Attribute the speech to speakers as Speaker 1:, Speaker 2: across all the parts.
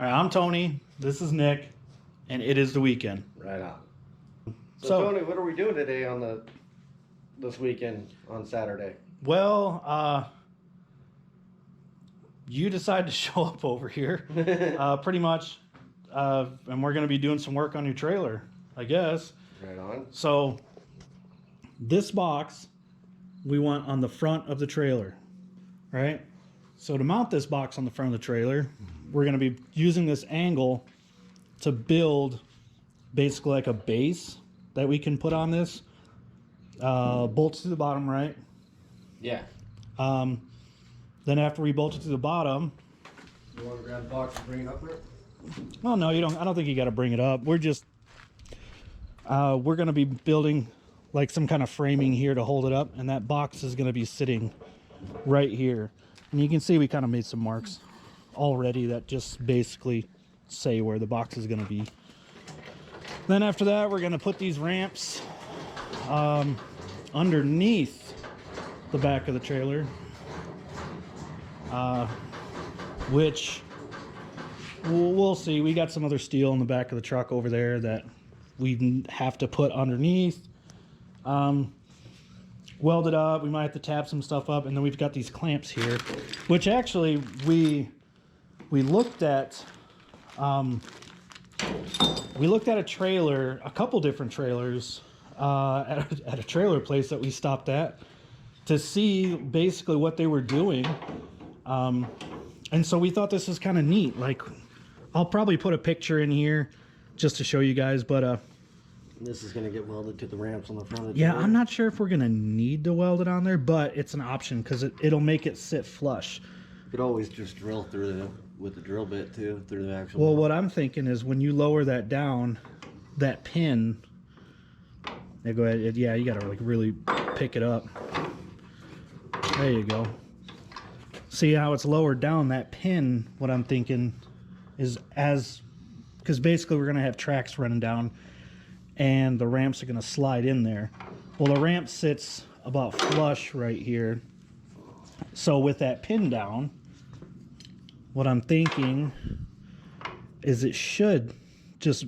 Speaker 1: All right, I'm Tony. This is Nick, and it is the weekend.
Speaker 2: Right on.
Speaker 1: So-
Speaker 2: Tony, what are we doing today on this weekend on Saturday?
Speaker 1: Well, you decided to show up over here, pretty much, and we're going to be doing some work on your trailer, I guess.
Speaker 2: Right on.
Speaker 1: So, this box we want on the front of the trailer, right? So to mount this box on the front of the trailer, we're going to be using this angle to build basically like a base that we can put on this. Bolts to the bottom, right?
Speaker 2: Yeah.
Speaker 1: Then after we bolt it to the bottom,
Speaker 2: You want to grab the box and bring it up there?
Speaker 1: well, no, you don't. I don't think you got to bring it up. We're just we're going to be building like some kind of framing here to hold it up, and that box is going to be sitting right here. And you can see we kind of made some marks already that just basically say where the box is going to be. Then after that, we're going to put these ramps underneath the back of the trailer, which we'll see. We got some other steel in the back of the truck over there that we have to put underneath. Weld it up. We might have to tap some stuff up, and then we've got these clamps here, which actually we looked at. We looked at a trailer, a couple different trailers, at a trailer place that we stopped at to see basically what they were doing. And so we thought this was kind of neat. Like, I'll probably put a picture in here just to show you guys, but
Speaker 2: This is going to get welded to the ramps on the front of the
Speaker 1: yeah,
Speaker 2: trailer.
Speaker 1: I'm not sure if we're gonna need to weld it on there, but it's an option because it'll make it sit flush.
Speaker 2: You could always just drill through with the drill bit too, through the actual.
Speaker 1: Well, what I'm thinking is when you lower that down, that pin. Yeah, go ahead. Yeah, you gotta like really pick it up. There you go. See how it's lowered down? That pin. What I'm thinking is because basically we're gonna have tracks running down, and the ramps are gonna slide in there. Well, the ramp sits about flush right here. So with that pin down, what I'm thinking is it should just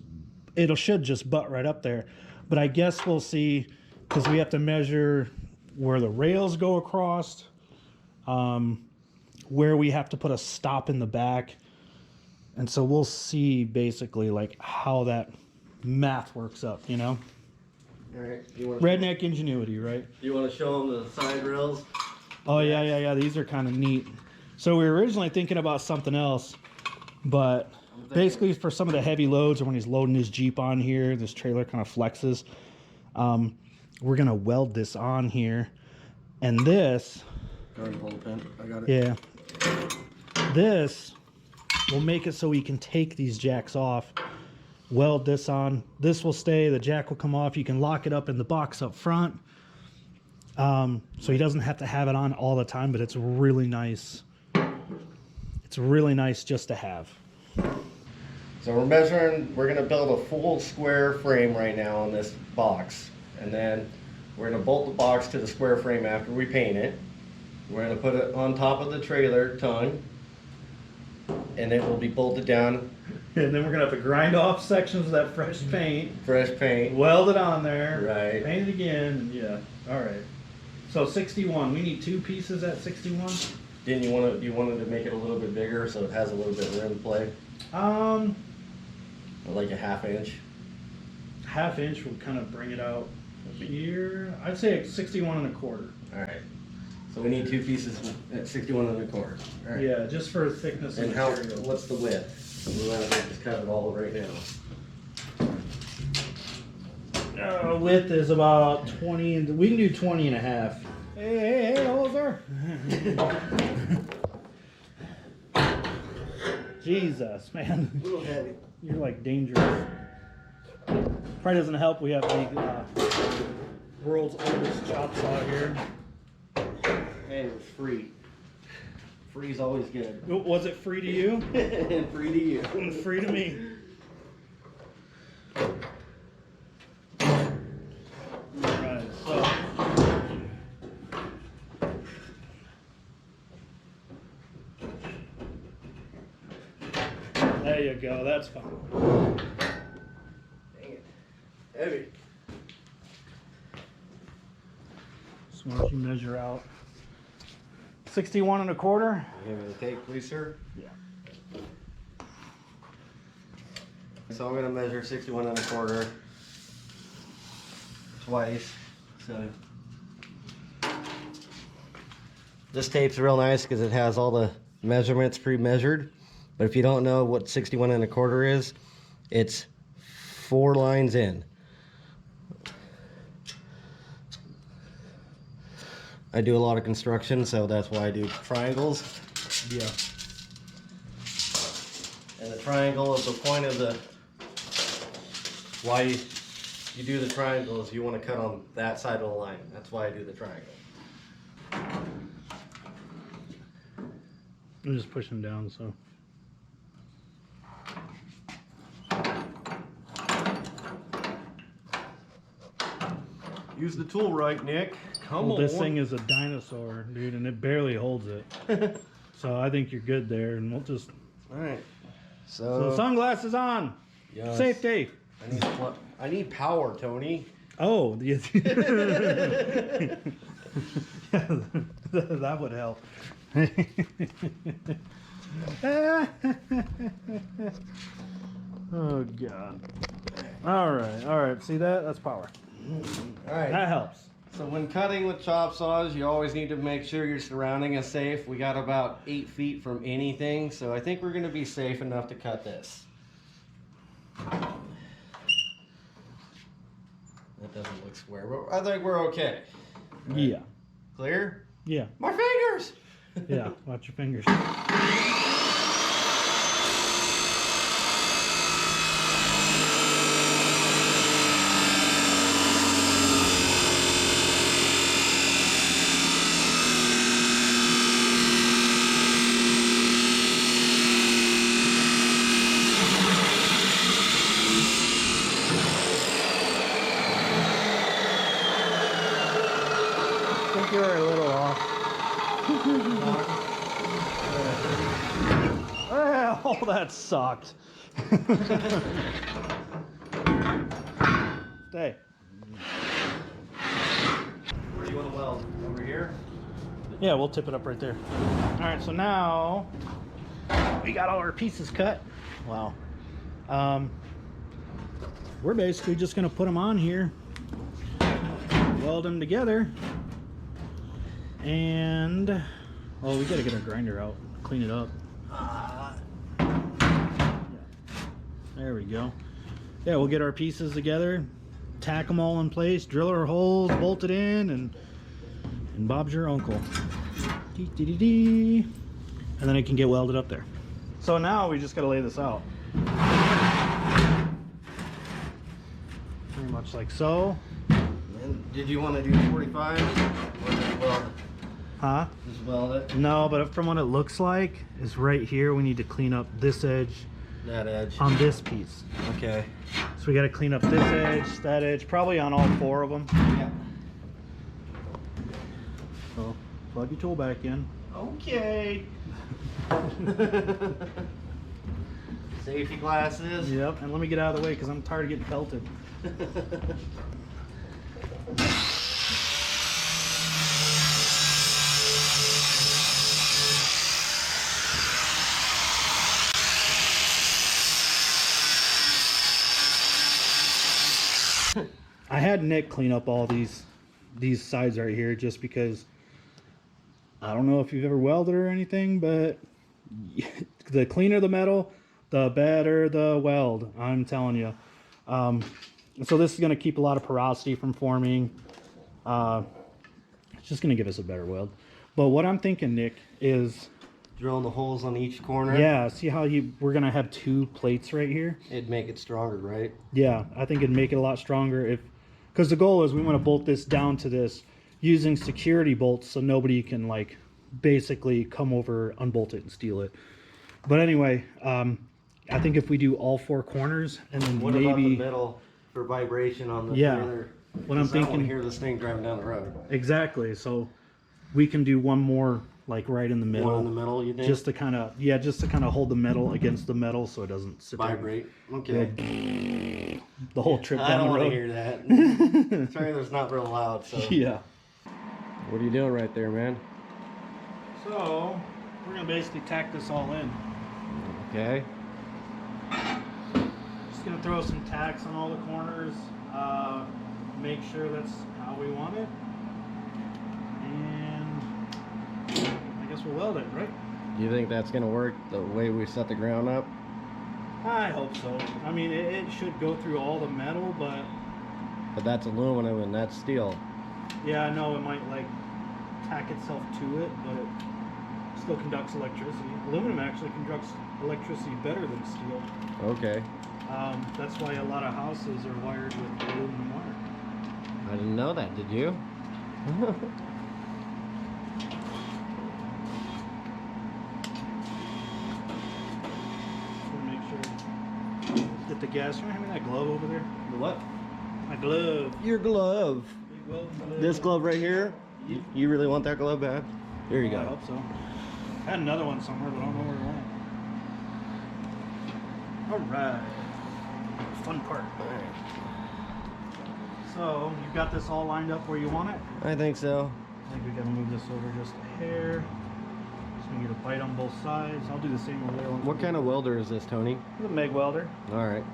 Speaker 1: butt right up there. But I guess we'll see, because we have to measure where the rails go across, where we have to put a stop in the back. And so we'll see basically like how that math works up, you know?
Speaker 2: All right. You want
Speaker 1: Redneck ingenuity, right?
Speaker 2: You want to show them the side rails?
Speaker 1: Oh, yeah. These are kind of neat. So we were originally thinking about something else, but basically for some of the heavy loads, or when he's loading his Jeep on here, this trailer kind of flexes. We're going to weld this on here. And this,
Speaker 2: Garden pole pin. I got it.
Speaker 1: yeah, this will make it so we can take these jacks off, weld this on. This will stay, the jack will come off. You can lock it up in the box up front. So he doesn't have to have it on all the time, but it's really nice. It's really nice just to have.
Speaker 2: So we're measuring, we're going to build a full square frame right now on this box. And then we're going to bolt the box to the square frame after we paint it. We're going to put it on top of the trailer tongue. And it will be bolted down,
Speaker 1: And then we're gonna have to grind off sections of that fresh paint,
Speaker 2: fresh paint.
Speaker 1: weld it on there,
Speaker 2: Right.
Speaker 1: paint it again. Yeah. All right. So 61. We need 2 pieces at 61.
Speaker 2: Didn't you wanted to make it a little bit bigger so it has a little bit of rim play? Or like a 1/2 inch?
Speaker 1: 1/2 inch will kind of bring it out here. I'd say 61 1/4.
Speaker 2: Alright. So we need 2 pieces at 61 1/4. Alright.
Speaker 1: Yeah, just for thickness
Speaker 2: And
Speaker 1: of
Speaker 2: how,
Speaker 1: material.
Speaker 2: what's the width? We want to just cut it all right now.
Speaker 1: Width is about 20, and we can do 20 and a half. Hey, hello there. Jesus, man.
Speaker 2: A little heavy.
Speaker 1: You're like dangerous. Probably doesn't help. We have the world's oldest chop saw here.
Speaker 2: Hey, it was free. Free's always good.
Speaker 1: Was it free to you?
Speaker 2: And free to you.
Speaker 1: It was free to me. Alright, so There you go. That's fine.
Speaker 2: Dang it. Heavy.
Speaker 1: So why don't you measure out 61 1/4?
Speaker 2: Give me the tape, please, sir.
Speaker 1: Yeah.
Speaker 2: So I'm gonna measure 61 1/4 twice. So this tape's real nice because it has all the measurements pre-measured. But if you don't know what 61 1/4 is, it's 4 lines in. I do a lot of construction, so that's why I do triangles.
Speaker 1: Yeah.
Speaker 2: And the triangle is the point of the why you do the triangle is you want to cut on that side of the line. That's why I do the triangle.
Speaker 1: I'm just pushing down, so.
Speaker 2: Use the tool right, Nick. Come
Speaker 1: Well,
Speaker 2: on.
Speaker 1: this thing is a dinosaur, dude, and it barely holds it. So I think you're good there, and we'll just.
Speaker 2: All right.
Speaker 1: So sunglasses on.
Speaker 2: Yes.
Speaker 1: Safety.
Speaker 2: I need power, Tony.
Speaker 1: Oh, yes. That would help. Oh God. All right. See that? That's power.
Speaker 2: All right.
Speaker 1: That helps.
Speaker 2: So when cutting with chop saws, you always need to make sure your surrounding is safe. We got about 8 feet from anything, so I think we're going to be safe enough to cut this. That doesn't look square, but I think we're okay.
Speaker 1: Yeah.
Speaker 2: Clear?
Speaker 1: Yeah.
Speaker 2: My fingers!
Speaker 1: Yeah. Watch your fingers. I think you're a little off. Oh, that sucked. Stay.
Speaker 2: Where do you want to weld? Over here?
Speaker 1: Yeah, we'll tip it up right there. All right, so now we got all our pieces cut. Wow. We're basically just gonna put them on here, weld them together, and oh, we gotta get our grinder out, clean it up. There we go. Yeah, we'll get our pieces together, tack them all in place, drill our holes, bolt it in, and Bob's your uncle. Dee. And then it can get welded up there. So now we just gotta lay this out. Pretty much like so.
Speaker 2: And did you want to do 45? Or just weld it?
Speaker 1: Huh?
Speaker 2: Just weld it?
Speaker 1: No, but from what it looks like is right here we need to clean up this edge
Speaker 2: That edge.
Speaker 1: on this piece.
Speaker 2: Okay.
Speaker 1: So we gotta clean up this edge, that edge, probably on all 4 of them.
Speaker 2: Yeah.
Speaker 1: So plug your tool back in.
Speaker 2: Okay. Safety glasses.
Speaker 1: Yep, and let me get out of the way because I'm tired of getting pelted. I had Nick clean up all these sides right here just because I don't know if you've ever welded or anything, but the cleaner the metal, the better the weld, I'm telling you. So this is going to keep a lot of porosity from forming. It's just going to give us a better weld. But what I'm thinking, Nick, is
Speaker 2: Drilling the holes on each corner.
Speaker 1: yeah, see how we're going to have 2 plates right here?
Speaker 2: It'd make it stronger, right?
Speaker 1: Yeah, I think it'd make it a lot stronger because the goal is we want to bolt this down to this using security bolts so nobody can like basically come over, unbolt it and steal it. But anyway, I think if we do all 4 corners and then
Speaker 2: What about the
Speaker 1: maybe
Speaker 2: middle for vibration on the
Speaker 1: Yeah.
Speaker 2: trailer?
Speaker 1: What I'm
Speaker 2: 'Cause I don't wanna
Speaker 1: thinking
Speaker 2: hear this thing driving down the road.
Speaker 1: exactly, so we can do one more like right in the middle.
Speaker 2: One in the middle, you think?
Speaker 1: Just to kind of, yeah, just to kind of hold the metal against the metal so it doesn't sit there.
Speaker 2: Vibrate. Okay.
Speaker 1: The whole trip
Speaker 2: I
Speaker 1: down
Speaker 2: don't
Speaker 1: the
Speaker 2: want to
Speaker 1: road.
Speaker 2: hear that. Trailer's not real loud, so.
Speaker 1: Yeah.
Speaker 2: What are you doing right there, man?
Speaker 1: So we're gonna basically tack this all in.
Speaker 2: Okay.
Speaker 1: Just gonna throw some tacks on all the corners. Make sure that's how we want it, and I guess we'll weld it, right?
Speaker 2: Do you think that's gonna work the way we set the ground up?
Speaker 1: I hope so. I mean, it should go through all the metal, but
Speaker 2: But that's aluminum and that's steel.
Speaker 1: yeah, I know it might like tack itself to it, but it still conducts electricity. Aluminum actually conducts electricity better than steel.
Speaker 2: Okay.
Speaker 1: That's why a lot of houses are wired with aluminum wire.
Speaker 2: I didn't know that, did you?
Speaker 1: Just make sure. Get the gas. You hand me that glove over there?
Speaker 2: The what?
Speaker 1: My glove.
Speaker 2: Your glove.
Speaker 1: Big glove.
Speaker 2: This glove right here? You really want that glove bad? Here you
Speaker 1: I
Speaker 2: go.
Speaker 1: hope so. I had another one somewhere, but I don't know where it went. Alright. Fun part. So, you've got this all lined up where you want it?
Speaker 2: I think so.
Speaker 1: I think we gotta move this over just a hair. Just gonna get a bite on both sides. I'll do the same over there.
Speaker 2: What kind of welder is this, Tony?
Speaker 1: It's a MIG welder.
Speaker 2: All right.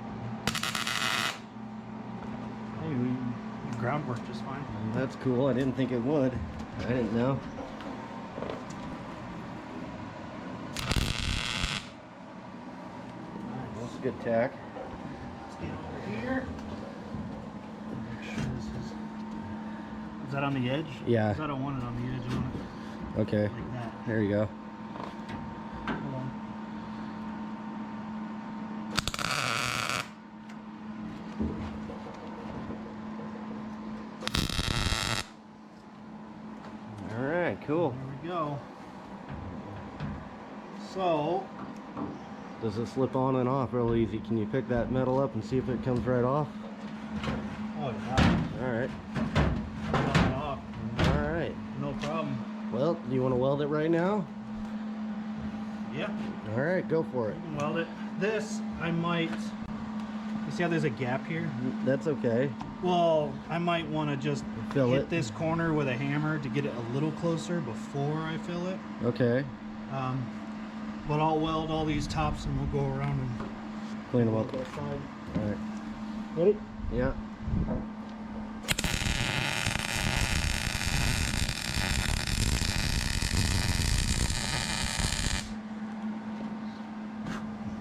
Speaker 1: Hey, we groundwork just fine.
Speaker 2: That's cool. I didn't think it would. I didn't know. That's a good tack.
Speaker 1: Let's get over here. Make sure this is that on the edge?
Speaker 2: Yeah.
Speaker 1: 'Cause I don't want it on the edge. I want it
Speaker 2: Okay.
Speaker 1: like that.
Speaker 2: There you go.
Speaker 1: Hold on.
Speaker 2: All right. Cool.
Speaker 1: There we go. So,
Speaker 2: Does it slip on and off real easy? Can you pick that metal up and see if it comes right off?
Speaker 1: oh yeah,
Speaker 2: All right.
Speaker 1: knock it off.
Speaker 2: All right.
Speaker 1: No problem.
Speaker 2: Well, do you want to weld it right now?
Speaker 1: Yeah,
Speaker 2: All right. Go for it.
Speaker 1: you can weld it. This, I might, you see how there's a gap here?
Speaker 2: That's okay.
Speaker 1: Well, I might want to just
Speaker 2: Fill
Speaker 1: hit
Speaker 2: it.
Speaker 1: this corner with a hammer to get it a little closer before I fill it.
Speaker 2: Okay.
Speaker 1: But I'll weld all these tops and we'll go around and
Speaker 2: Clean them up.
Speaker 1: both sides.
Speaker 2: All right.
Speaker 1: Ready?
Speaker 2: Yeah.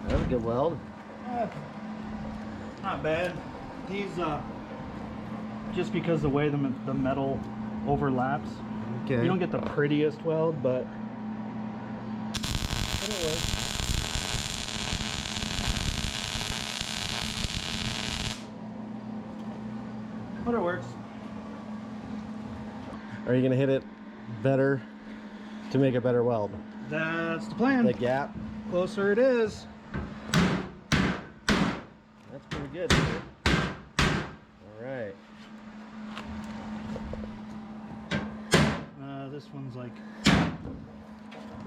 Speaker 2: That was a good weld.
Speaker 1: Not bad. These, just because the way the metal overlaps,
Speaker 2: Okay.
Speaker 1: you don't get the prettiest weld, but it'll work. But it works.
Speaker 2: Are you gonna hit it better to make a better weld?
Speaker 1: That's the plan.
Speaker 2: The gap.
Speaker 1: Closer it is.
Speaker 2: That's pretty good. Dude. All right.
Speaker 1: This one's like,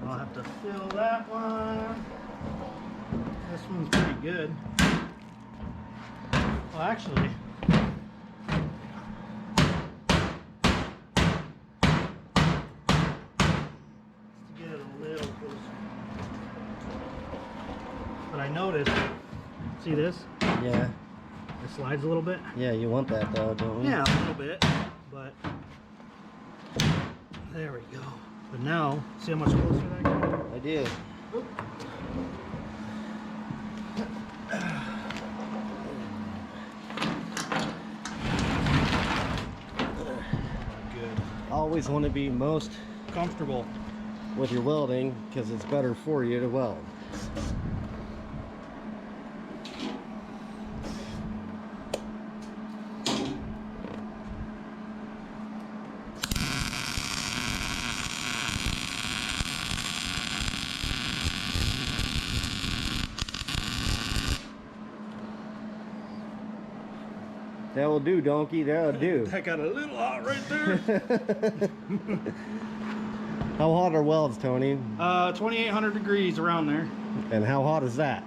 Speaker 1: I'll have to fill that one. This one's pretty good. Well, actually, let's get it a little closer. But I noticed, see this?
Speaker 2: Yeah.
Speaker 1: It slides a little bit.
Speaker 2: Yeah. You want that though, don't we?
Speaker 1: Yeah, a little bit, but there we go. But now, see how much closer that got?
Speaker 2: I did.
Speaker 1: Good.
Speaker 2: Always want to be most
Speaker 1: Comfortable.
Speaker 2: with your welding because it's better for you to weld. That will do, donkey. That will do.
Speaker 1: That got a little hot right there.
Speaker 2: How hot are welds, Tony?
Speaker 1: 2,800 degrees around there.
Speaker 2: And how hot is that?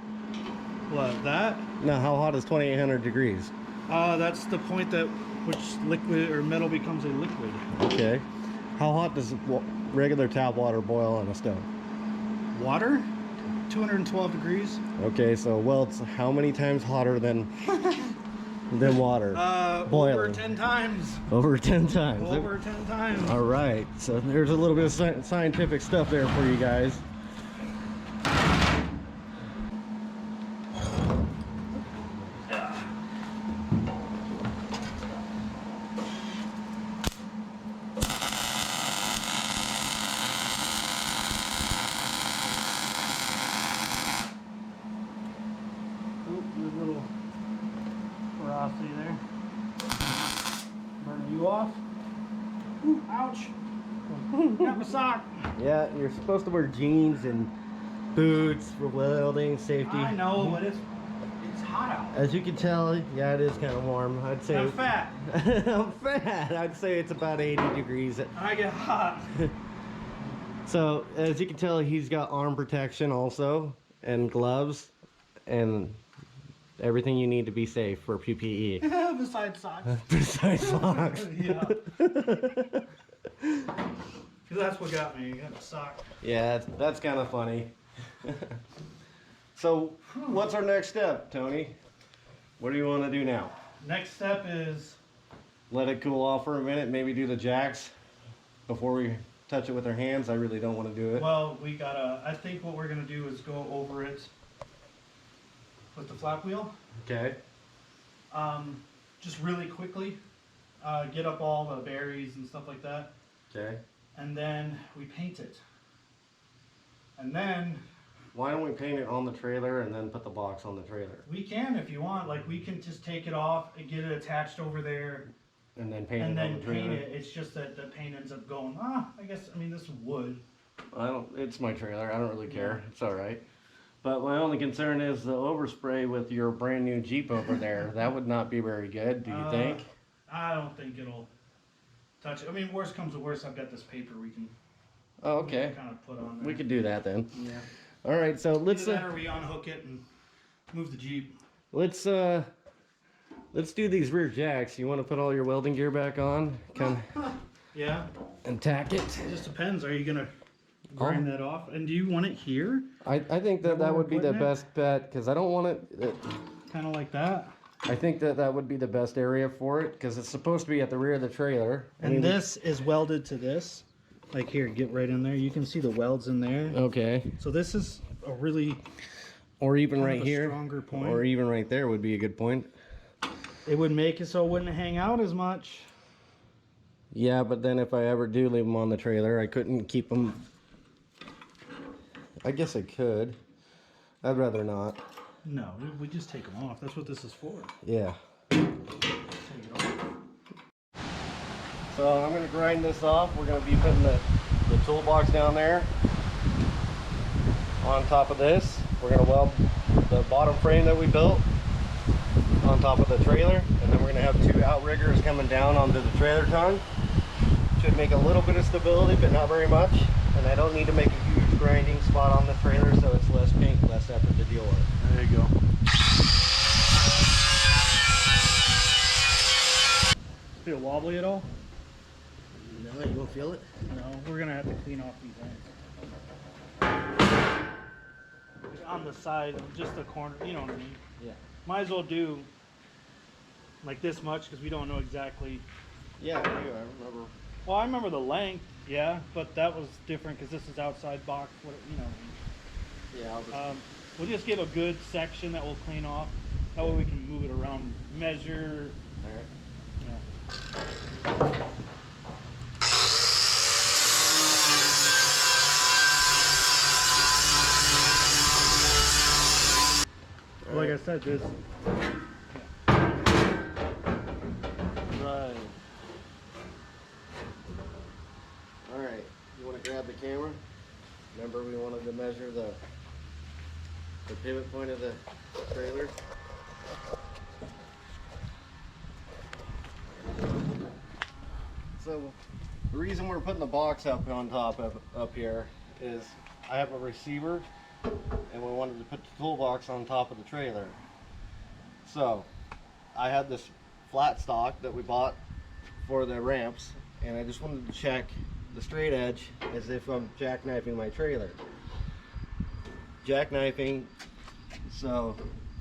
Speaker 1: What, that?
Speaker 2: No, how hot is 2,800 degrees?
Speaker 1: That's the point at which liquid or metal becomes a liquid.
Speaker 2: Okay. How hot does regular tap water boil on a stove?
Speaker 1: Water? 212 degrees.
Speaker 2: Okay, so welds how many times hotter than water? Boiling.
Speaker 1: Over 10 times.
Speaker 2: Over 10 times.
Speaker 1: Over 10 times.
Speaker 2: All right, so there's a little bit of scientific stuff there for you guys.
Speaker 1: Oop, there's a little porosity there. Burn you off. Ooh, ouch. Got my sock.
Speaker 2: Yeah, you're supposed to wear jeans and boots for welding safety.
Speaker 1: I know, but it's hot out.
Speaker 2: As you can tell, yeah, it is kind of warm. I'd say
Speaker 1: I'm fat.
Speaker 2: I'm fat. I'd say it's about 80 degrees.
Speaker 1: I get hot.
Speaker 2: So as you can tell, he's got arm protection also, and gloves, and everything you need to be safe for PPE.
Speaker 1: Besides socks.
Speaker 2: Besides socks.
Speaker 1: Yeah. 'Cause that's what got me. You got a sock.
Speaker 2: Yeah, that's kind of funny. So what's our next step, Tony? What do you want to do now?
Speaker 1: Next step is
Speaker 2: Let it cool off for a minute, maybe do the jacks before we touch it with our hands. I really don't want to do it.
Speaker 1: well, we gotta. I think what we're gonna do is go over it with the flap wheel.
Speaker 2: Okay.
Speaker 1: Just really quickly, get up all the berries and stuff like that,
Speaker 2: Okay.
Speaker 1: and then we paint it. And then
Speaker 2: Why don't we paint it on the trailer and then put the box on the trailer?
Speaker 1: we can, if you want, like we can just take it off and get it attached over there,
Speaker 2: And then paint
Speaker 1: and
Speaker 2: it on
Speaker 1: then
Speaker 2: the trailer?
Speaker 1: paint it. It's just that the paint ends up going. I guess. I mean, this is wood.
Speaker 2: It's my trailer. I don't really care. It's all right. But my only concern is the overspray with your brand new Jeep over there. That would not be very good, do you think?
Speaker 1: I don't think it'll touch it. I mean, worst comes to worst, I've got this paper we can
Speaker 2: Oh, okay.
Speaker 1: kind of put on there.
Speaker 2: We could do that then.
Speaker 1: Yeah.
Speaker 2: All right, so let's
Speaker 1: Either that or we unhook it and move the Jeep.
Speaker 2: let's do these rear jacks. You want to put all your welding gear back on, come
Speaker 1: Yeah.
Speaker 2: and tack it?
Speaker 1: It just depends. Are you gonna grind that off? And do you want it here?
Speaker 2: I think that
Speaker 1: where
Speaker 2: would be
Speaker 1: we're
Speaker 2: the
Speaker 1: putting it?
Speaker 2: best bet because I don't want it.
Speaker 1: Kind of like that.
Speaker 2: I think that would be the best area for it because it's supposed to be at the rear of the trailer.
Speaker 1: And this is welded to this. Like here, get right in there. You can see the welds in there.
Speaker 2: Okay.
Speaker 1: So this is a really
Speaker 2: Or even
Speaker 1: kind
Speaker 2: right
Speaker 1: of a
Speaker 2: here.
Speaker 1: stronger point.
Speaker 2: Or even right there would be a good point.
Speaker 1: It would make it so it wouldn't hang out as much.
Speaker 2: Yeah, but then if I ever do leave them on the trailer, I couldn't keep them. I guess I could. I'd rather not.
Speaker 1: No, we just take them off. That's what this is for.
Speaker 2: Yeah.
Speaker 1: Take it off.
Speaker 2: So I'm going to grind this off. We're going to be putting the toolbox down there on top of this. We're going to weld the bottom frame that we built on top of the trailer, and then we're going to have two outriggers coming down onto the trailer tongue. Should make a little bit of stability, but not very much. And I don't need to make a huge grinding spot on the trailer, so it's less paint, less effort to deal with.
Speaker 1: There you go. Feel wobbly at all?
Speaker 2: No, you won't feel it?
Speaker 1: No, we're gonna have to clean off these ends. On the side, just the corner, you know what I mean?
Speaker 2: Yeah.
Speaker 1: Might as well do like this much because we don't know exactly.
Speaker 2: Yeah, I do. I remember.
Speaker 1: Well, I remember the length, yeah, but that was different because this is outside box. What you know? What I mean.
Speaker 2: Yeah, I'll just...
Speaker 1: We'll just give a good section that we'll clean off. That way we can move it around, measure.
Speaker 2: All right.
Speaker 1: Yeah. Like I said, this.
Speaker 2: Right. All right. You want to grab the camera? Remember, we wanted to measure the pivot point of the trailer. So The reason we're putting the box up on top of up here is I have a receiver and we wanted to put the toolbox on top of the trailer. So I had this flat stock that we bought for the ramps, and I just wanted to check the straight edge as if I'm jackknifing my trailer. Jackknifing, so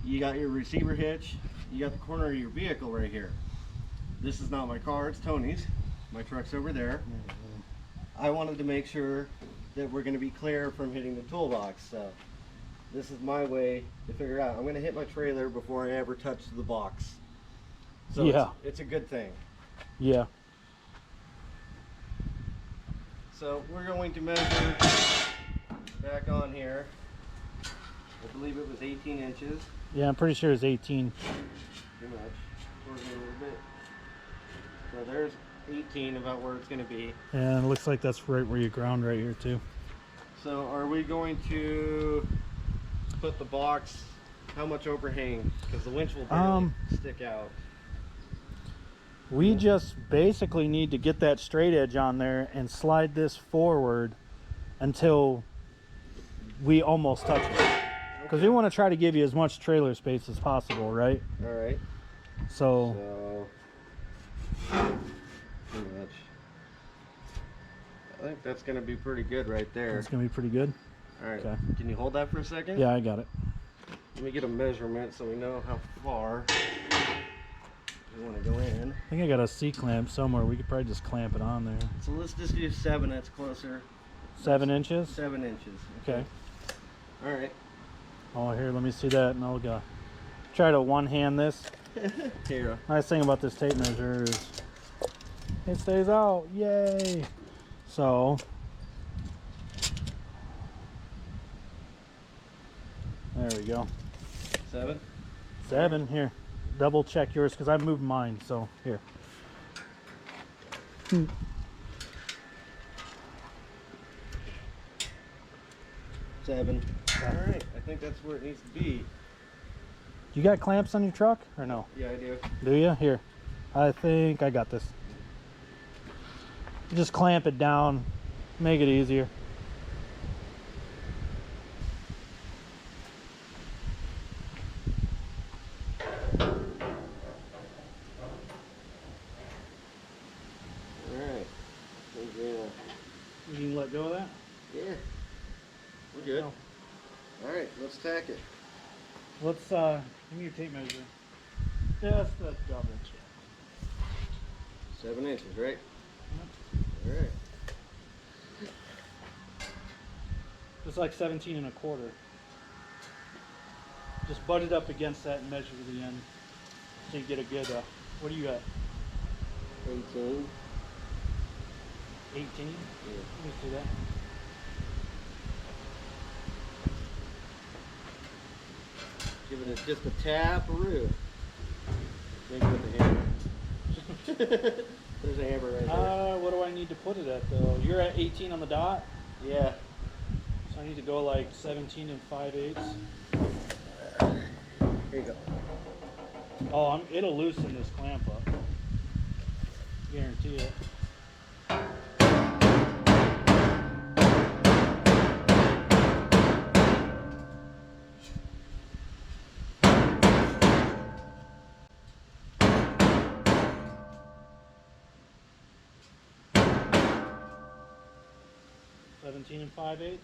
Speaker 2: you got your receiver hitch, you got the corner of your vehicle right here. This is not my car, it's Tony's. My truck's over there. I wanted to make sure that we're going to be clear from hitting the toolbox, so this is my way to figure out. I'm going to hit my trailer before I ever touch the box. So
Speaker 1: Yeah.
Speaker 2: it's a good thing.
Speaker 1: Yeah.
Speaker 2: So we're going to measure back on here. I believe it was 18 inches.
Speaker 1: Yeah, I'm pretty sure it's 18.
Speaker 2: Too much. Towards me a little bit. So there's 18, about where it's going to be.
Speaker 1: And it looks like that's right where you ground right here too.
Speaker 2: So are we going to put the box, how much overhang? Because the winch will barely stick out.
Speaker 1: We just basically need to get that straight edge on there and slide this forward until we almost touch it. Because we want to try to give you as much trailer space as possible, right?
Speaker 2: All right.
Speaker 1: So
Speaker 2: Too much. I think that's going to be pretty good right there.
Speaker 1: it's going to be pretty good.
Speaker 2: All right.
Speaker 1: Okay.
Speaker 2: Can you hold that for a second?
Speaker 1: Yeah, I got it.
Speaker 2: Let me get a measurement so we know how far we want to go in.
Speaker 1: I think I got a C-clamp somewhere. We could probably just clamp it on there.
Speaker 2: So let's just do 7. That's closer.
Speaker 1: 7 inches?
Speaker 2: 7 inches.
Speaker 1: Okay.
Speaker 2: All right.
Speaker 1: Oh, here, let me see that, and I'll go try to one-hand this.
Speaker 2: Here.
Speaker 1: Nice thing about this tape measure is it stays out. Yay! So there we go.
Speaker 2: 7.
Speaker 1: 7 here. Double check yours because I moved mine. So here.
Speaker 2: 7. All right. I think that's where it needs to be.
Speaker 1: You got clamps on your truck or no?
Speaker 2: Yeah, I do.
Speaker 1: Do you? Here. I think I got this. Just clamp it down. Make it easier.
Speaker 2: All right. Yeah.
Speaker 1: You can let go of that?
Speaker 2: Yeah. We're good. All right. Let's tack it.
Speaker 1: Let's give me your tape measure. Just a double check.
Speaker 2: 7 inches, right? All right.
Speaker 1: It's like 17 and a quarter. Just butt it up against that and measure to the end so you get a good, what do you got?
Speaker 2: 18.
Speaker 1: 18?
Speaker 2: Yeah.
Speaker 1: Let me see that.
Speaker 2: Give it just a tap-a-roo. Maybe with the hammer. There's a hammer right there.
Speaker 1: What do I need to put it at though? You're at 18 on the dot?
Speaker 2: Yeah.
Speaker 1: So I need to go like 17 and 5/8.
Speaker 2: Here you go.
Speaker 1: Oh, it'll loosen this clamp up. Guarantee it. Seventeen and 5/8.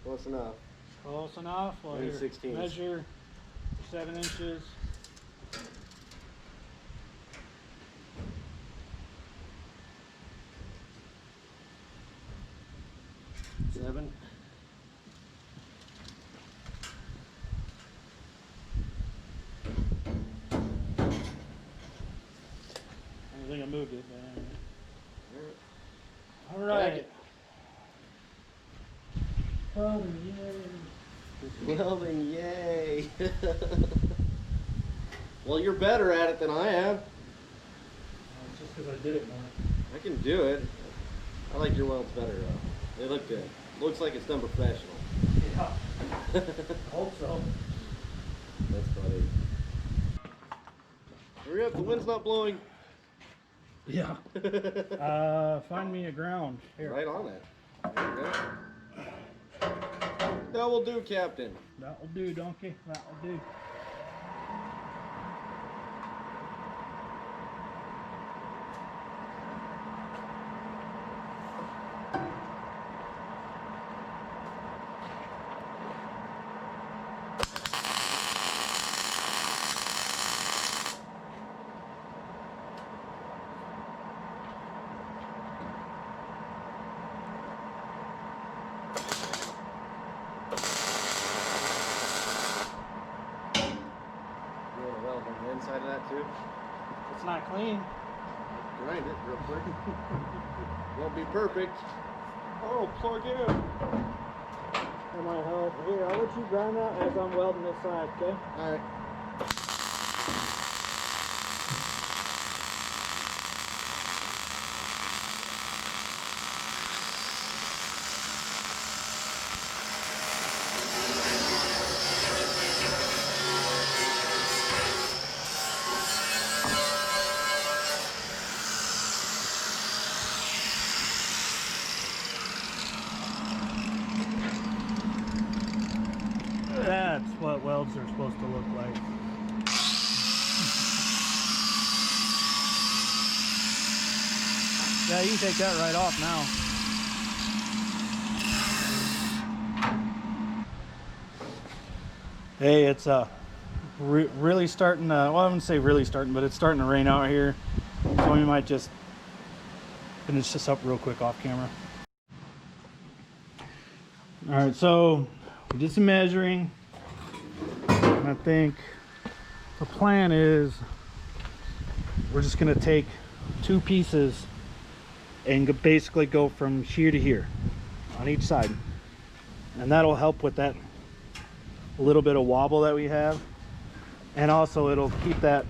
Speaker 2: Close enough.
Speaker 1: Close enough. Well,
Speaker 2: Maybe
Speaker 1: here,
Speaker 2: 16.
Speaker 1: measure 7 inches.
Speaker 2: Seven.
Speaker 1: I think I moved it, but
Speaker 2: All
Speaker 1: alright.
Speaker 2: Welding, yay! Welding, yay! Well, you're better at it than I am.
Speaker 1: It's just because I did it more.
Speaker 2: I can do it. I like your welds better though. They look good. Looks like it's done professional.
Speaker 1: Yeah. I hope so.
Speaker 2: That's funny. Hurry up, the wind's not blowing.
Speaker 1: Yeah. Find me a ground. Here.
Speaker 2: Right on it. There you go. That will do, Captain.
Speaker 1: That'll do, donkey. That'll do.
Speaker 2: You want to weld on the inside of that too?
Speaker 1: It's not clean.
Speaker 2: Grind it real quick. Won't be perfect. Oh, plug in.
Speaker 1: That might help. Here, I'll let you grind that as I'm welding this side, okay?
Speaker 2: All right.
Speaker 1: That's what welds are supposed to look like. Yeah, you can take that right off now. Hey, it's really starting to, well, I wouldn't say really starting, but it's starting to rain out here. So we might just finish this up real quick off camera. All right, so we did some measuring. And I think the plan is we're just gonna take two pieces and basically go from here to here on each side. And that'll help with that little bit of wobble that we have. And also it'll keep that,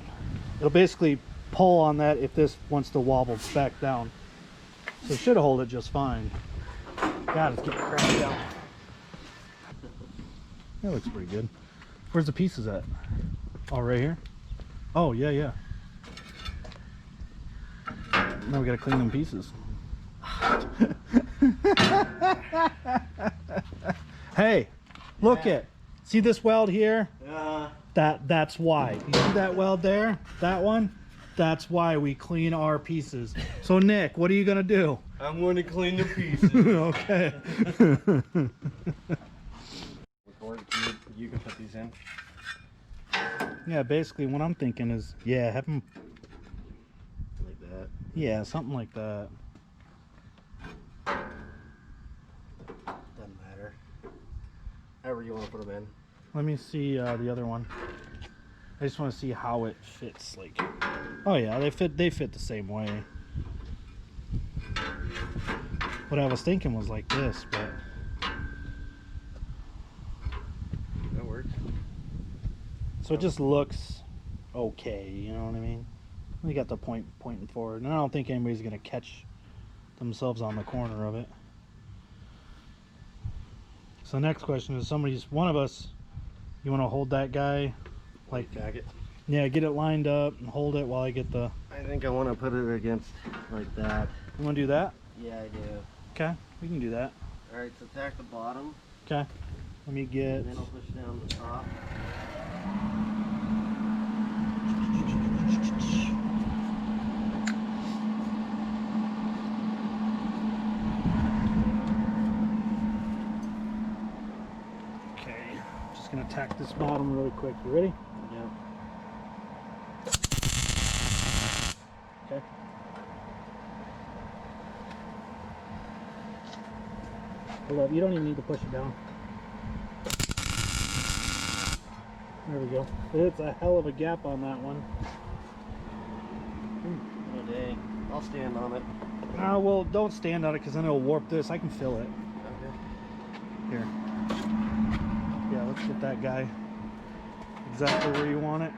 Speaker 1: it'll basically pull on that if this wants to wobble back down. So it should hold it just fine. God, it's getting cracked out. That looks pretty good. Where's the pieces at? Oh, right here? Oh, yeah, yeah. Now we gotta clean them pieces. Hey, look at. See this weld here? That's why. You see that weld there? That one? That's why we clean our pieces. So Nick, what are you gonna do?
Speaker 2: I'm going to clean the pieces.
Speaker 1: Okay.
Speaker 2: You can put these in.
Speaker 1: Yeah, basically what I'm thinking is, yeah, have them,
Speaker 2: Like that.
Speaker 1: yeah, something like that.
Speaker 2: Doesn't matter. However you want to put them in.
Speaker 1: Let me see the other one. I just want to see how it fits. Like, oh yeah, they fit the same way. What I was thinking was like this, but
Speaker 2: That works.
Speaker 1: so it just looks okay. You know what I mean? We got the pointing forward, and I don't think anybody's gonna catch themselves on the corner of it. So the next question is, one of us, you want to hold that guy, like,
Speaker 2: Jacket.
Speaker 1: yeah, get it lined up and hold it while I get the.
Speaker 2: I think I want to put it against like that.
Speaker 1: You want to do that?
Speaker 2: Yeah, I do.
Speaker 1: Okay, we can do that.
Speaker 2: All right, so tack the bottom,
Speaker 1: Okay, let me get.
Speaker 2: and then I'll push down the top.
Speaker 1: Okay, I'm just gonna tack this bottom really quick. You ready?
Speaker 2: Yeah.
Speaker 1: Okay. Hold up, you don't even need to push it down. There we go. It's a hell of a gap on that one.
Speaker 2: Oh dang. I'll stand on it.
Speaker 1: Well, don't stand on it because then it'll warp this. I can feel it.
Speaker 2: Okay.
Speaker 1: Here. Yeah, let's get that guy exactly where you want it.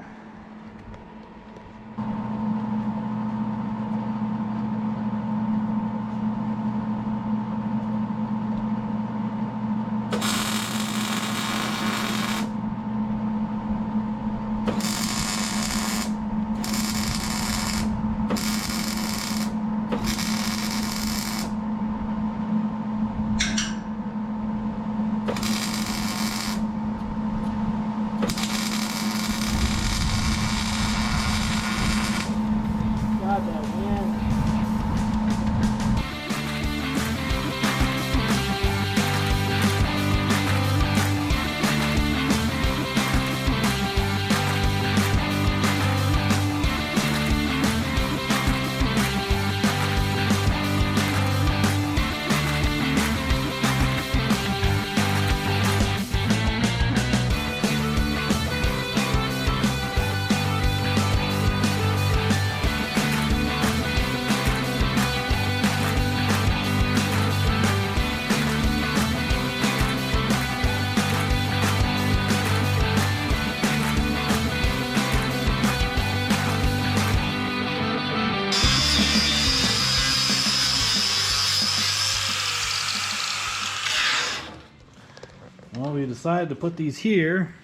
Speaker 1: Well, we decided to put these here.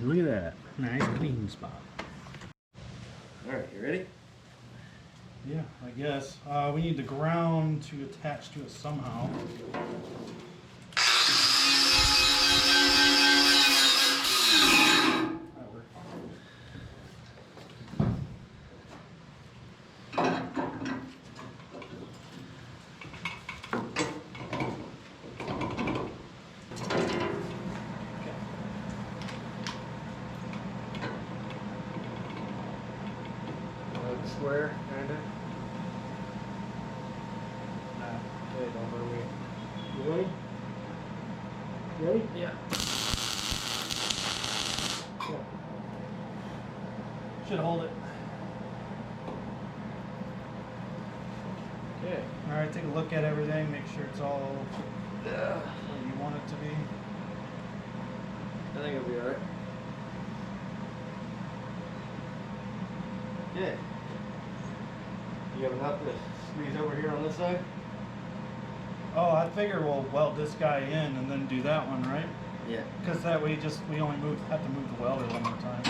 Speaker 1: Look at that. Nice clean spot.
Speaker 2: Alright, you ready?
Speaker 1: Yeah, I guess. We need the ground to attach to it somehow. That works.
Speaker 2: Square, kinda. Okay, don't hurt me. You ready? Ready? Yeah.
Speaker 1: Should hold it.
Speaker 2: Okay.
Speaker 1: Alright, take a look at everything, make sure it's all where you want it to be.
Speaker 2: I think it'll be alright. Okay. You have enough to squeeze over here on this side?
Speaker 1: Oh, I figure we'll weld this guy in and then do that one, right?
Speaker 2: Yeah.
Speaker 1: Because that way we only have to move the welder one more time.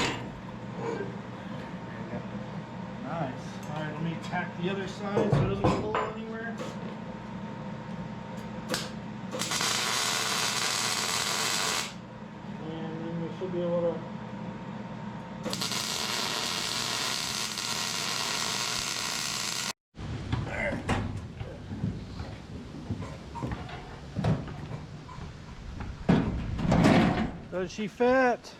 Speaker 1: Nice. Alright, let me tack the other side so it doesn't pull anywhere. And then we should be able to Does she fit?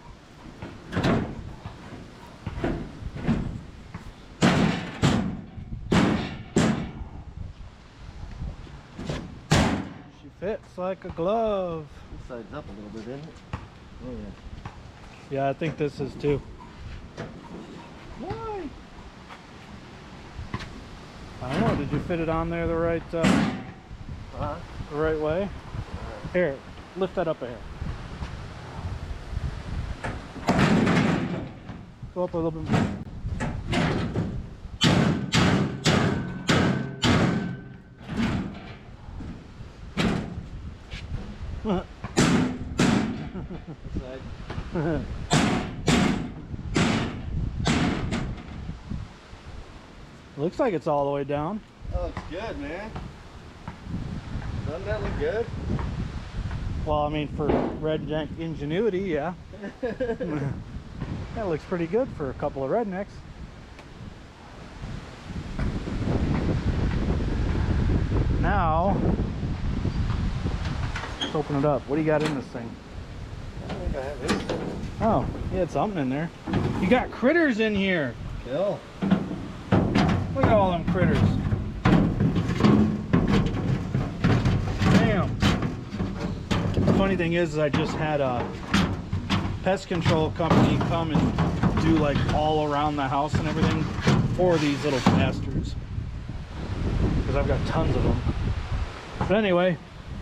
Speaker 1: She fits like a glove.
Speaker 2: This side's up a little bit, isn't it? Oh yeah.
Speaker 1: Yeah, I think this is too. Why? I don't know. Did you fit it on there the right way? Here, lift that up a hair. Go up a little bit more. Looks like it's all the way down.
Speaker 2: Oh, it's good, man. Doesn't that look good?
Speaker 1: Well, I mean, for redneck ingenuity, yeah. That looks pretty good for a couple of rednecks. Now, let's open it up. What do you got in this thing?
Speaker 2: I think I have it.
Speaker 1: Oh, you had something in there. You got critters in here.
Speaker 2: Kill.
Speaker 1: Look at all them critters. Damn. The funny thing is I just had a pest control company come and do like all around the house and everything for these little bastards. Because I've got tons of them. But anyway,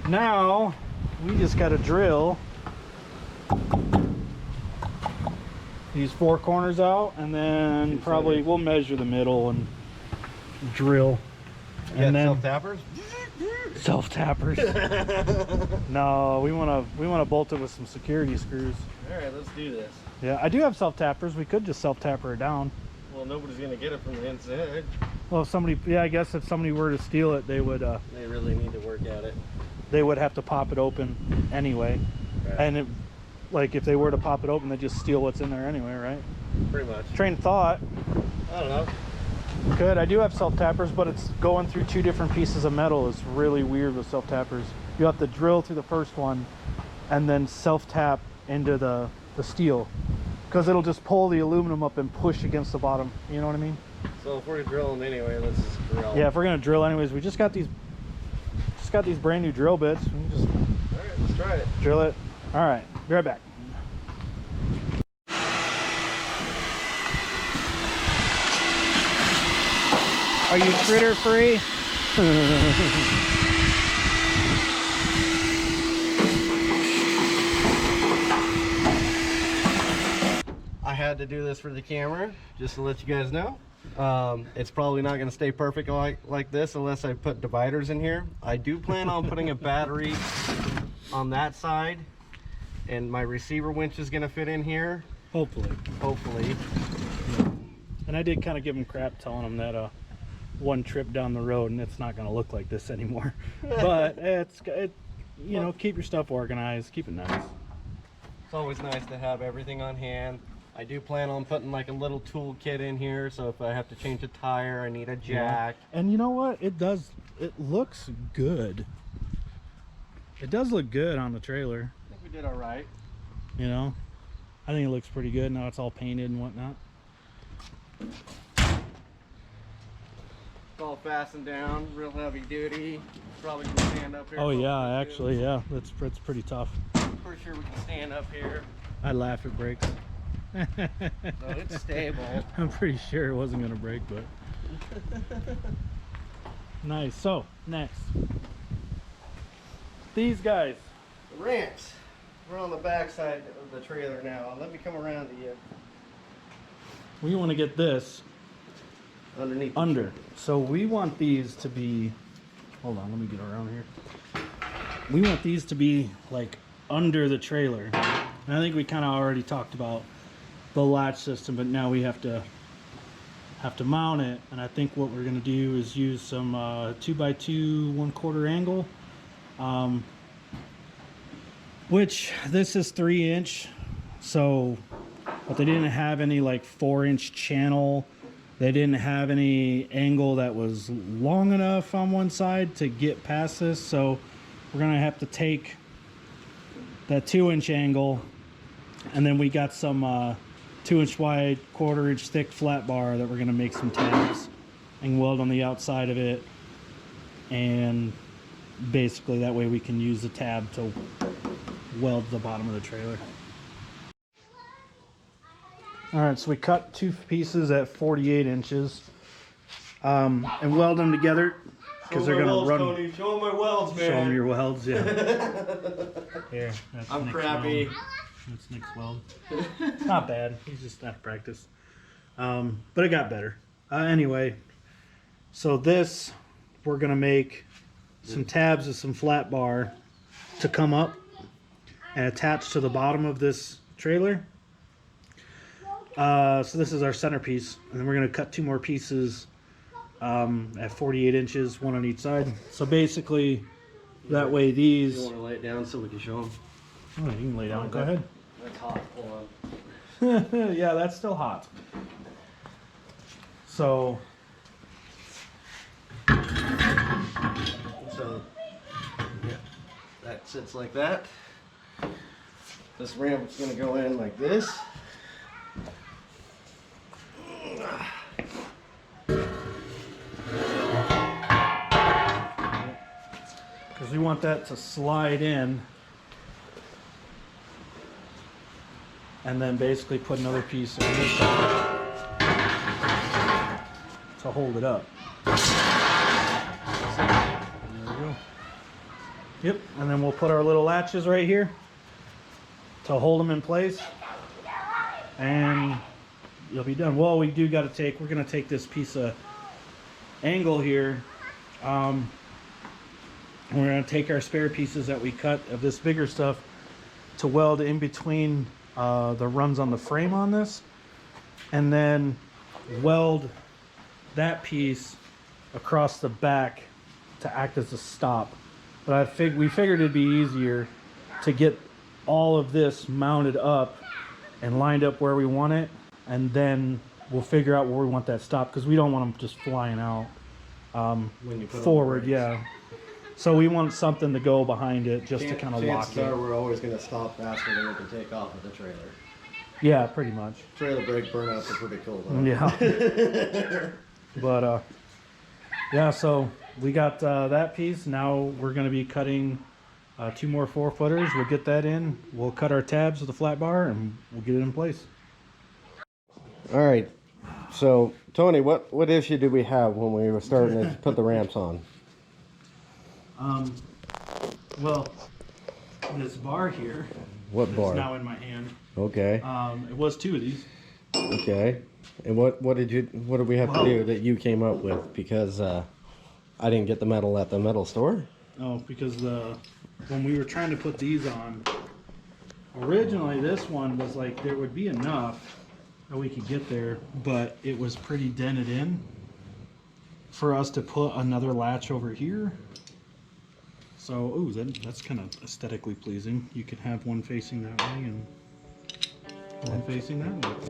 Speaker 1: now we just got to drill these four corners out, and then probably we'll measure the middle and drill. And then
Speaker 2: self-tappers?
Speaker 1: Self-tappers. No, we want to bolt it with some security screws.
Speaker 2: All right, let's do this.
Speaker 1: Yeah, I do have self-tappers. We could just self-tapper her down.
Speaker 2: Well, nobody's gonna get it from the inside.
Speaker 1: Well, if somebody, yeah, I guess if somebody were to steal it, they would.
Speaker 2: They really need to work at it.
Speaker 1: They would have to pop it open anyway,
Speaker 2: Right.
Speaker 1: and it, like if they were to pop it open, they'd just steal what's in there anyway, right?
Speaker 2: Pretty much.
Speaker 1: Train of thought.
Speaker 2: I don't know.
Speaker 1: Good. I do have self-tappers, but it's going through two different pieces of metal is really weird with self-tappers. You have to drill through the first one, and then self-tap into the steel, because it'll just pull the aluminum up and push against the bottom. You know what I mean?
Speaker 2: So if we're drilling anyway, let's just drill.
Speaker 1: Yeah, if we're gonna drill anyways, we just got these brand new drill bits. We can just
Speaker 2: All right, let's try it.
Speaker 1: drill it. All right, be right back. Are you critter free?
Speaker 2: I had to do this for the camera, just to let you guys know. It's probably not going to stay perfect like this unless I put dividers in here. I do plan on putting a battery on that side, and my receiver winch is gonna fit in here,
Speaker 1: Hopefully.
Speaker 2: hopefully.
Speaker 1: And I did kind of give them crap telling them that one trip down the road and it's not going to look like this anymore. But you know, keep your stuff organized, keep it nice.
Speaker 2: It's always nice to have everything on hand. I do plan on putting like a little tool kit in here, so if I have to change a tire, I need a jack.
Speaker 1: Yeah. And you know what? It looks good. It does look good on the trailer.
Speaker 2: I think we did all right.
Speaker 1: You know, I think it looks pretty good. Now it's all painted and whatnot.
Speaker 2: It's all fastened down, real heavy duty. Probably can stand up here.
Speaker 1: Oh yeah, actually, yeah, that's pretty tough.
Speaker 2: Pretty sure we can stand up here.
Speaker 1: I laugh at brakes.
Speaker 2: No, it's stable.
Speaker 1: I'm pretty sure it wasn't gonna break, but nice. So next, these guys.
Speaker 2: The ramps. We're on the back side of the trailer now. Let me come around to you.
Speaker 1: We want to get this
Speaker 2: Underneath.
Speaker 1: under. So we want these to be, hold on, let me get around here. We want these to be like under the trailer. And I think we kind of already talked about the latch system, but now we have to mount it. And I think what we're going to do is use some 2x2 1/4 angle, which this is 3-inch. So, but they didn't have any like 4-inch channel. They didn't have any angle that was long enough on one side to get past this. So we're gonna have to take that 2-inch angle, and then we got some 2-inch wide, 1/4 inch thick flat bar that we're gonna make some tabs and weld on the outside of it. And basically that way we can use the tab to weld the bottom of the trailer. All right, so we cut 2 pieces at 48 inches and weld them together because they're gonna run.
Speaker 2: Tony. Show them my welds, man.
Speaker 1: Show them your welds, yeah. Here, that's
Speaker 2: I'm
Speaker 1: Nick's
Speaker 2: crappy.
Speaker 1: weld. That's Nick's weld. Not bad. He's just out of practice. But it got better. Anyway, so this we're gonna make some tabs with some flat bar to come up and attach to the bottom of this trailer. So this is our centerpiece, and then we're going to cut 2 more pieces at 48 inches, 1 on each side. So basically, that way these...
Speaker 2: You want to lay it down so we can show them?
Speaker 1: Oh, you can lay down. Go ahead.
Speaker 2: That's hot. Hold on.
Speaker 1: Yeah, that's still hot. So...
Speaker 2: Yeah, that sits like that. This ramp's going to go in like this.
Speaker 1: Because we want that to slide in and then basically put another piece on this side to hold it up. There we go. Yep, and then we'll put our little latches right here to hold them in place, and you'll be done. Well, we're gonna take this piece of angle here. We're gonna take our spare pieces that we cut of this bigger stuff to weld in between the runs on the frame on this, and then weld that piece across the back to act as a stop. But we figured it'd be easier to get all of this mounted up and lined up where we want it, and then we'll figure out where we want that stop, because we don't want them just flying out
Speaker 2: When you put
Speaker 1: forward. Yeah, so we want something to go behind it just to kind of lock
Speaker 2: Chances
Speaker 1: it.
Speaker 2: are we're always going to stop faster than we can take off of the trailer.
Speaker 1: Yeah, pretty much.
Speaker 2: Trailer brake burnouts are pretty cool though.
Speaker 1: Yeah. But yeah, so we got that piece. Now we're going to be cutting 2 more 4-footers. We'll get that in. We'll cut our tabs with the flat bar and we'll get it in place.
Speaker 2: All right. So, Tony, what issue did we have when we were starting to put the ramps on?
Speaker 1: Well, this bar here
Speaker 2: What
Speaker 1: is
Speaker 2: bar?
Speaker 1: now in my hand.
Speaker 2: Okay.
Speaker 1: It was 2 of these.
Speaker 2: Okay. And what did we have to do that you came up with? Because I didn't get the metal at the metal store.
Speaker 1: Oh, because the when we were trying to put these on, originally this one was like there would be enough that we could get there, but it was pretty dented in for us to put another latch over here. So, ooh, that's kind of aesthetically pleasing. You could have one facing that way and one facing that way.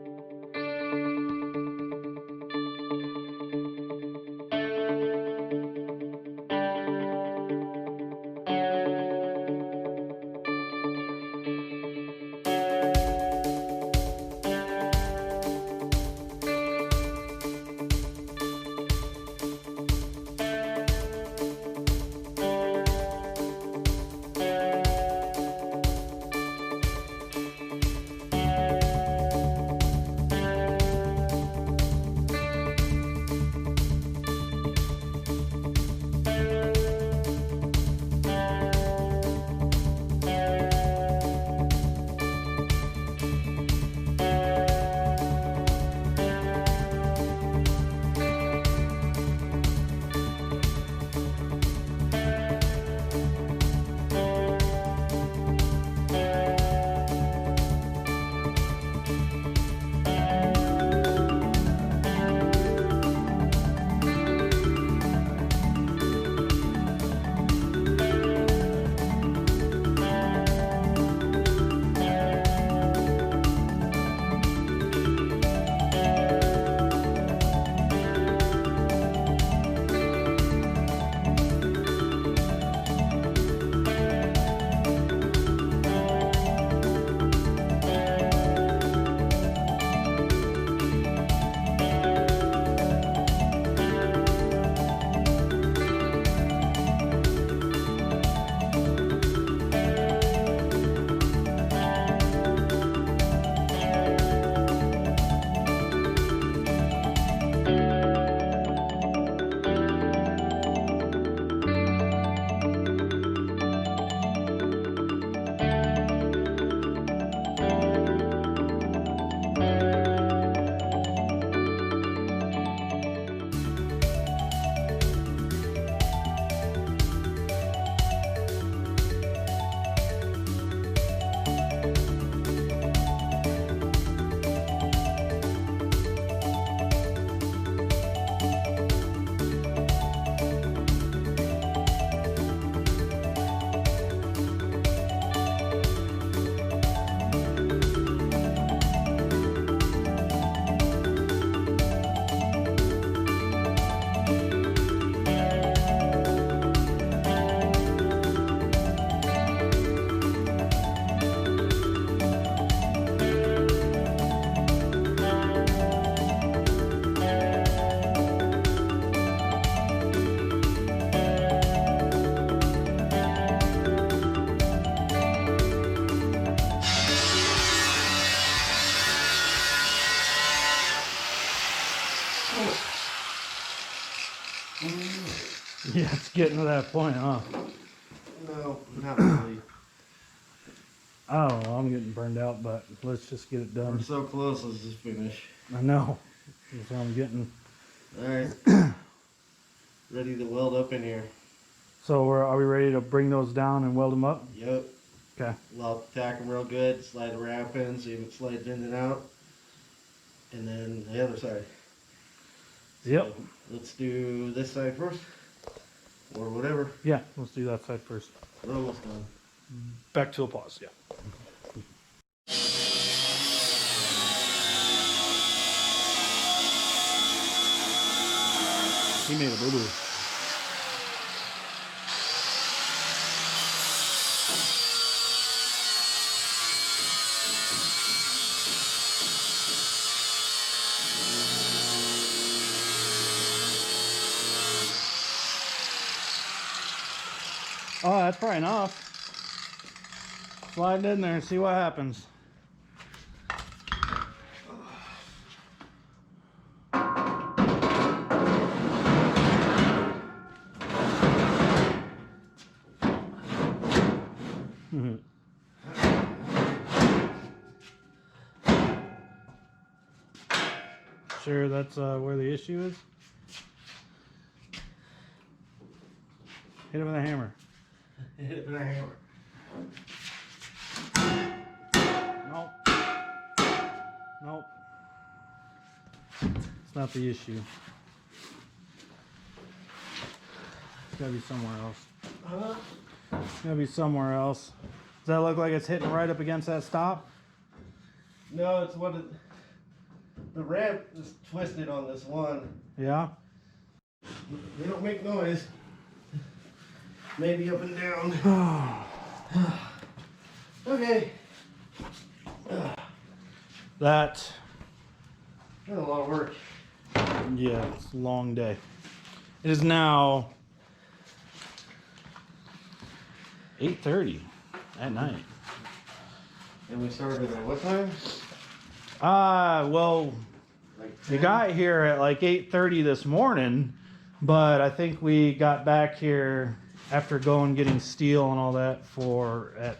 Speaker 1: Yeah, it's getting to that point, huh?
Speaker 2: No, not really.
Speaker 1: I don't know, I'm getting burned out, but let's just get it
Speaker 2: We're
Speaker 1: done.
Speaker 2: so close, let's just finish.
Speaker 1: I know. That's what I'm getting.
Speaker 2: Alright. Ready to weld up in here.
Speaker 1: So are we ready to bring those down and weld them up?
Speaker 2: Yep.
Speaker 1: Okay.
Speaker 2: We'll tack them real good, slide the wrap in, see if it slides in and out. And then the other side.
Speaker 1: Yep.
Speaker 2: So let's do this side first. Or whatever.
Speaker 1: Yeah, let's do that side first.
Speaker 2: We're almost done.
Speaker 1: Back to a pause, yeah. He made a boo-boo. Oh, that's probably enough. Slide it in there and see what happens. Sure, that's where the issue is. Hit it with a hammer.
Speaker 2: Hit it with a hammer.
Speaker 1: Nope. Nope. It's not the issue. It's gotta be somewhere else. It's gotta be somewhere else. Does that look like it's hitting right up against that stop?
Speaker 2: No, it's what the ramp is twisted on this one.
Speaker 1: Yeah.
Speaker 2: They don't make noise. Maybe up and down. Okay.
Speaker 1: That,
Speaker 2: That's a lot of work.
Speaker 1: yeah, it's a long day. It is now 8:30 at night.
Speaker 2: And we started at what time?
Speaker 1: Well,
Speaker 2: Like
Speaker 1: we
Speaker 2: 10?
Speaker 1: got here at like 8:30 this morning, but I think we got back here after going getting steel and all that for at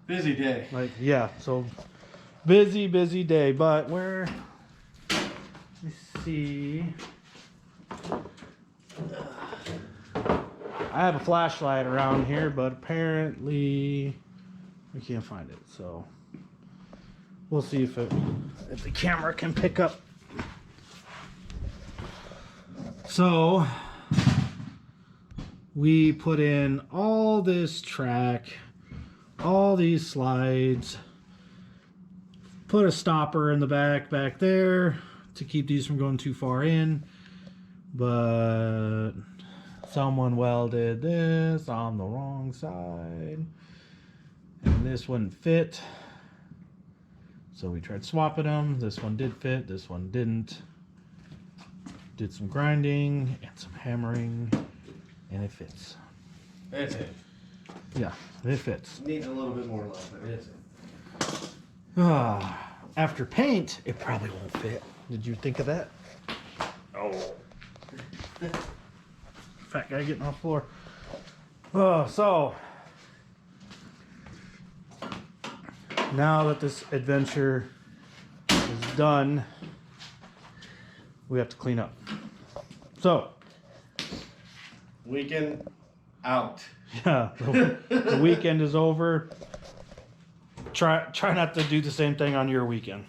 Speaker 2: Busy day.
Speaker 1: like, yeah, so busy day, but where, let me see. I have a flashlight around here, but apparently we can't find it, so we'll see if the camera can pick up. So we put in all this track, all these slides, put a stopper in the back there to keep these from going too far in, but someone welded this on the wrong side and this wouldn't fit, so we tried swapping them. This one did fit, this one didn't. Did some grinding and some hammering and it fits.
Speaker 2: That's it.
Speaker 1: Yeah, it fits.
Speaker 2: Needs a little bit more love, but it's it.
Speaker 1: After paint, it probably won't fit. Did you think of that? Oh. Fat guy getting off the floor. So now that this adventure is done, we have to clean up. So,
Speaker 2: Weekend out.
Speaker 1: yeah, the weekend is over. Try not to do the same thing on your weekend.